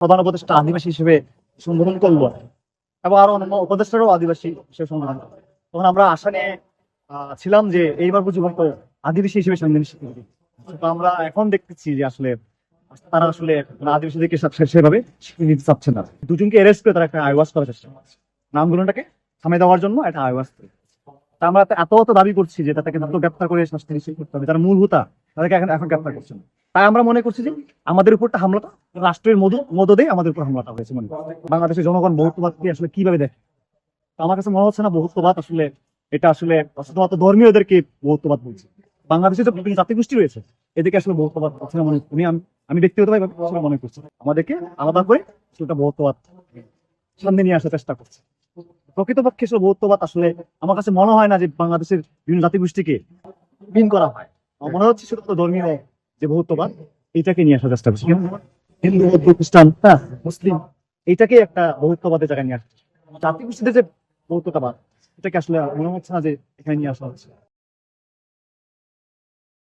প্রধান উপদেষ্টা আদিবাসী হিসেবে সম্বোধন করলো এবং আরো অন্যান্য উপদেষ্টারও আদিবাসী হিসেবে সম্বোধন করলো। তখন আমরা আশা নিয়ে ছিলাম যে এইবার বুঝি হয়তো আদিবাসী হিসেবে সাংবিধানিক স্বীকৃতি। তো আমরা এখন দেখতেছি যে আসলে তারা আসলে আদিবাসীদেরকে সেভাবে স্বীকৃতি দিতে চাচ্ছে না। দুজনকে অ্যারেস্ট করে তারা একটা আইওয়াজ করার চেষ্টা করছে, নামগুলোটাকে থামে দেওয়ার জন্য একটা আইওয়াজ। তা আমরা এত দাবি করছি যে তাদেরকে দ্রুত গ্রেপ্তার করে শাস্তি নিশ্চিত করতে হবে, যারা মূল হোতা তাদেরকে এখন গ্রেপ্তার করছে না। তাই আমরা মনে করছি যে আমাদের উপরটা হামলাটা রাষ্ট্রের মদদে আমাদের উপর হামলাটা হয়েছে। মনে করি বাংলাদেশের জনগণ বহুত্ববাদকে আসলে কিভাবে দেখে, তো আমার কাছে মনে হচ্ছে না বহুত্ববাদ আসলে এটা আসলে শুধুমাত্র ধর্মীয়দেরকে বহুত্ববাদ বলছে। বাংলাদেশে তো বিভিন্ন জাতিগোষ্ঠী রয়েছে, এদেরকে আসলে বহুত্ববাদ হচ্ছে না মনে করি। আমি ব্যক্তিগতভাবে মনে করছি আমাদেরকে আলাদা করে সেটা বহুত্ববাদ সামনে নিয়ে আসার চেষ্টা করছে। প্রকৃতপক্ষে আসলে বহুত্ববাদ আসলে আমার কাছে মনে হয় না যে বাংলাদেশের বিভিন্ন জাতিগোষ্ঠীকে বিন করা হয়। আমার মনে হচ্ছে শুধু ধর্মীয় যে বহুত্ববাদ এইটাকে নিয়ে আসার চেষ্টা করছে। হিন্দু, বৌদ্ধ, খ্রিস্টান, মুসলিম, এইটাকে একটা বহুত্ববাদের জায়গায় নিয়ে আসছে। জাতিগোষ্ঠীদের যে বহুত্ববাদ এটাকে আসলে মনে হচ্ছে না যে এখানে নিয়ে আসা হচ্ছে।